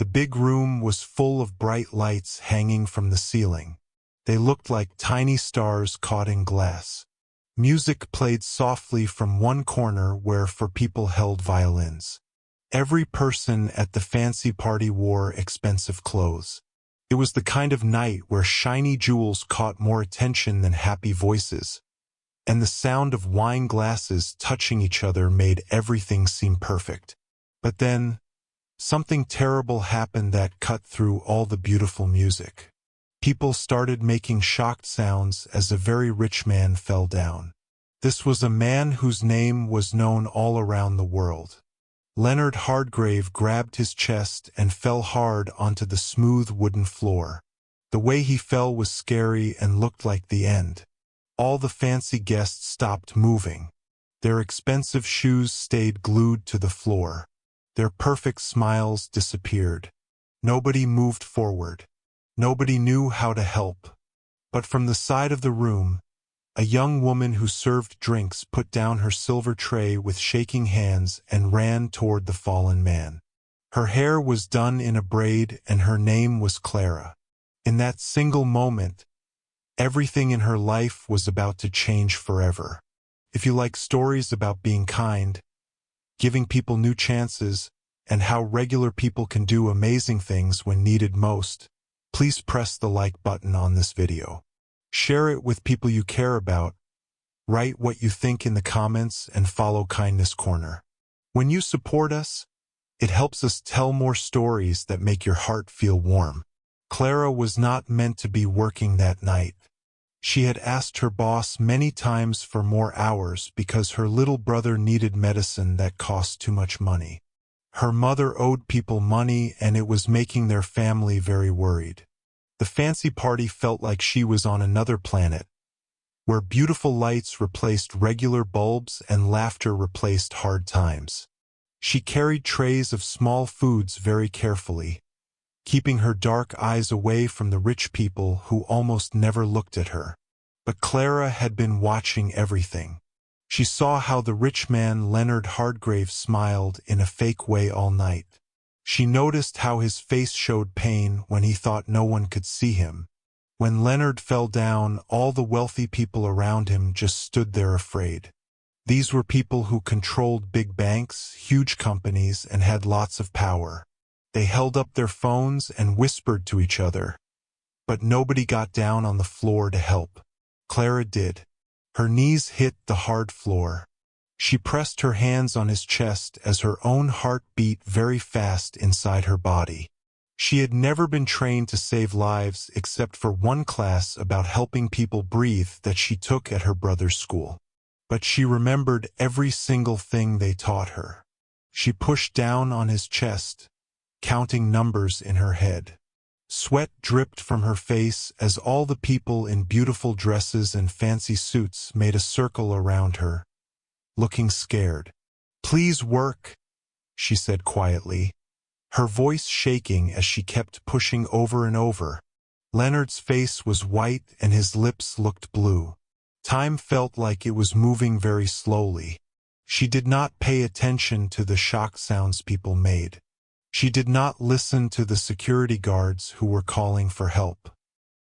The big room was full of bright lights hanging from the ceiling. They looked like tiny stars caught in glass. Music played softly from one corner where four people held violins. Every person at the fancy party wore expensive clothes. It was the kind of night where shiny jewels caught more attention than happy voices, and the sound of wine glasses touching each other made everything seem perfect. But then, something terrible happened that cut through all the beautiful music. People started making shocked sounds as a very rich man fell down. This was a man whose name was known all around the world. Leonard Hardgrave grabbed his chest and fell hard onto the smooth wooden floor. The way he fell was scary and looked like the end. All the fancy guests stopped moving. Their expensive shoes stayed glued to the floor. Their perfect smiles disappeared. Nobody moved forward. Nobody knew how to help. But from the side of the room, a young woman who served drinks put down her silver tray with shaking hands and ran toward the fallen man. Her hair was done in a braid and her name was Clara. In that single moment, everything in her life was about to change forever. If you like stories about being kind, giving people new chances, and how regular people can do amazing things when needed most, please press the like button on this video. Share it with people you care about. Write what you think in the comments and follow Kindness Corner. When you support us, it helps us tell more stories that make your heart feel warm. Clara was not meant to be working that night. She had asked her boss many times for more hours because her little brother needed medicine that cost too much money. Her mother owed people money and it was making their family very worried. The fancy party felt like she was on another planet, where beautiful lights replaced regular bulbs and laughter replaced hard times. She carried trays of small foods very carefully, keeping her dark eyes away from the rich people who almost never looked at her. But Clara had been watching everything. She saw how the rich man Leonard Hardgrave smiled in a fake way all night. She noticed how his face showed pain when he thought no one could see him. When Leonard fell down, all the wealthy people around him just stood there afraid. These were people who controlled big banks, huge companies, and had lots of power. They held up their phones and whispered to each other. But nobody got down on the floor to help. Clara did. Her knees hit the hard floor. She pressed her hands on his chest as her own heart beat very fast inside her body. She had never been trained to save lives except for one class about helping people breathe that she took at her brother's school. But she remembered every single thing they taught her. She pushed down on his chest, counting numbers in her head. Sweat dripped from her face as all the people in beautiful dresses and fancy suits made a circle around her, looking scared. "Please work," she said quietly, her voice shaking as she kept pushing over and over. Leonard's face was white and his lips looked blue. Time felt like it was moving very slowly. She did not pay attention to the shock sounds people made. She did not listen to the security guards who were calling for help.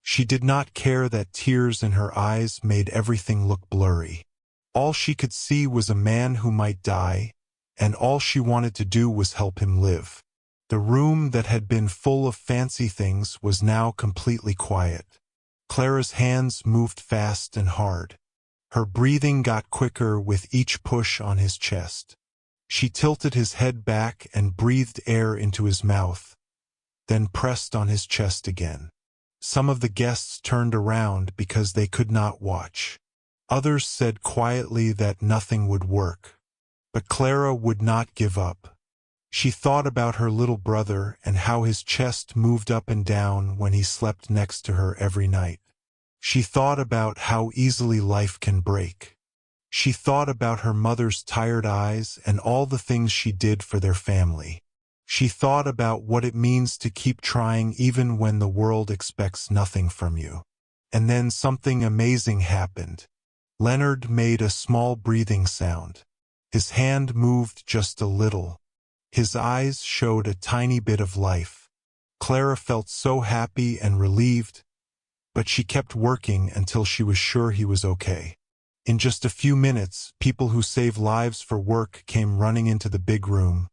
She did not care that tears in her eyes made everything look blurry. All she could see was a man who might die, and all she wanted to do was help him live. The room that had been full of fancy things was now completely quiet. Clara's hands moved fast and hard. Her breathing got quicker with each push on his chest. She tilted his head back and breathed air into his mouth, then pressed on his chest again. Some of the guests turned around because they could not watch. Others said quietly that nothing would work. But Clara would not give up. She thought about her little brother and how his chest moved up and down when he slept next to her every night. She thought about how easily life can break. She thought about her mother's tired eyes and all the things she did for their family. She thought about what it means to keep trying even when the world expects nothing from you. And then something amazing happened. Leonard made a small breathing sound. His hand moved just a little. His eyes showed a tiny bit of life. Clara felt so happy and relieved, but she kept working until she was sure he was okay. In just a few minutes, people who save lives for work came running into the big room,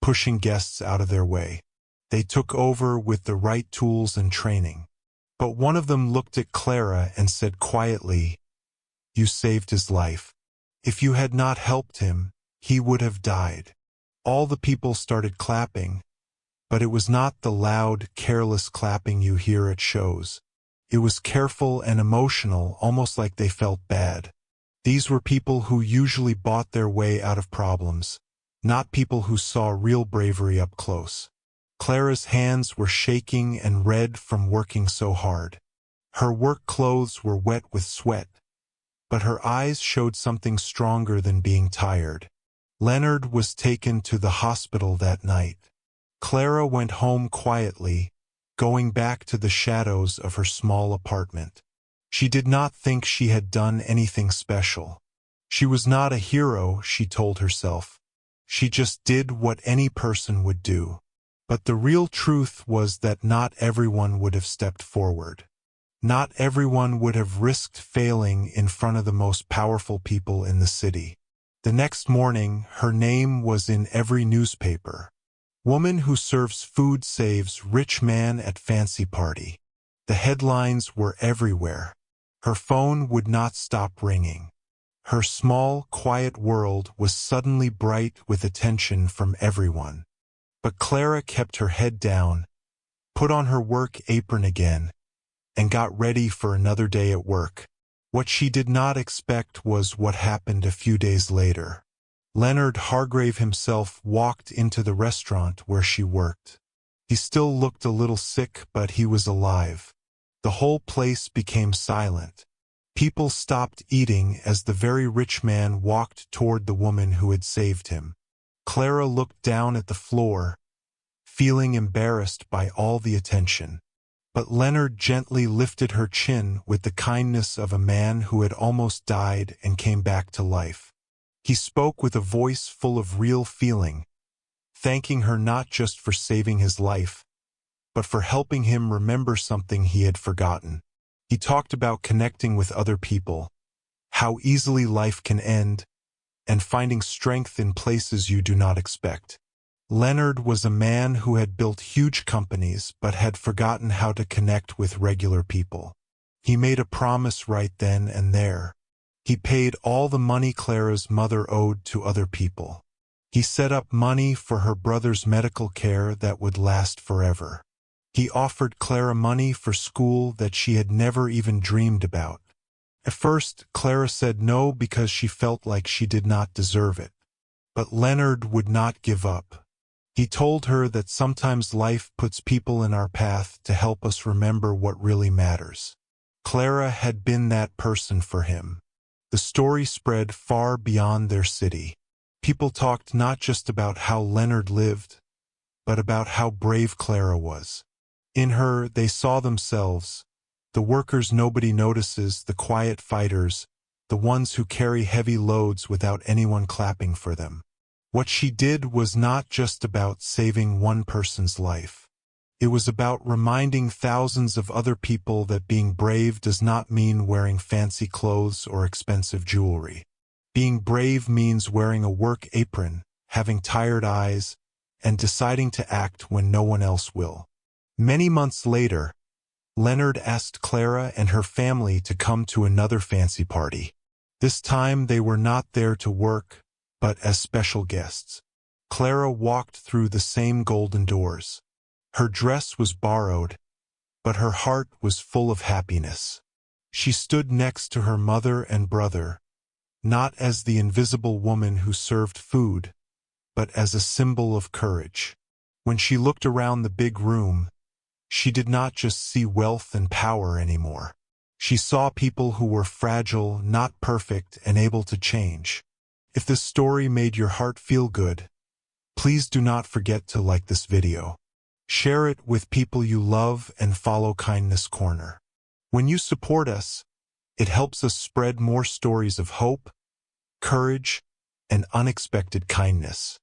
pushing guests out of their way. They took over with the right tools and training. But one of them looked at Clara and said quietly, "You saved his life. If you had not helped him, he would have died." All the people started clapping, but it was not the loud, careless clapping you hear at shows. It was careful and emotional, almost like they felt bad. These were people who usually bought their way out of problems, not people who saw real bravery up close. Clara's hands were shaking and red from working so hard. Her work clothes were wet with sweat, but her eyes showed something stronger than being tired. Leonard was taken to the hospital that night. Clara went home quietly, going back to the shadows of her small apartment. She did not think she had done anything special. She was not a hero, she told herself. She just did what any person would do. But the real truth was that not everyone would have stepped forward. Not everyone would have risked failing in front of the most powerful people in the city. The next morning, her name was in every newspaper. Woman who serves food saves rich man at fancy party. The headlines were everywhere. Her phone would not stop ringing. Her small, quiet world was suddenly bright with attention from everyone. But Clara kept her head down, put on her work apron again, and got ready for another day at work. What she did not expect was what happened a few days later. Leonard Hargrave himself walked into the restaurant where she worked. He still looked a little sick, but he was alive. The whole place became silent. People stopped eating as the very rich man walked toward the woman who had saved him. Clara looked down at the floor, feeling embarrassed by all the attention. But Leonard gently lifted her chin with the kindness of a man who had almost died and came back to life. He spoke with a voice full of real feeling, thanking her not just for saving his life, but for helping him remember something he had forgotten. He talked about connecting with other people, how easily life can end, and finding strength in places you do not expect. Leonard was a man who had built huge companies but had forgotten how to connect with regular people. He made a promise right then and there. He paid all the money Clara's mother owed to other people. He set up money for her brother's medical care that would last forever. He offered Clara money for school that she had never even dreamed about. At first, Clara said no because she felt like she did not deserve it. But Leonard would not give up. He told her that sometimes life puts people in our path to help us remember what really matters. Clara had been that person for him. The story spread far beyond their city. People talked not just about how Leonard lived, but about how brave Clara was. In her, they saw themselves, the workers nobody notices, the quiet fighters, the ones who carry heavy loads without anyone clapping for them. What she did was not just about saving one person's life. It was about reminding thousands of other people that being brave does not mean wearing fancy clothes or expensive jewelry. Being brave means wearing a work apron, having tired eyes, and deciding to act when no one else will. Many months later, Leonard asked Clara and her family to come to another fancy party. This time they were not there to work, but as special guests. Clara walked through the same golden doors. Her dress was borrowed, but her heart was full of happiness. She stood next to her mother and brother, not as the invisible woman who served food, but as a symbol of courage. When she looked around the big room, she did not just see wealth and power anymore. She saw people who were fragile, not perfect, and able to change. If this story made your heart feel good, please do not forget to like this video. Share it with people you love and follow Kindness Corner. When you support us, it helps us spread more stories of hope, courage, and unexpected kindness.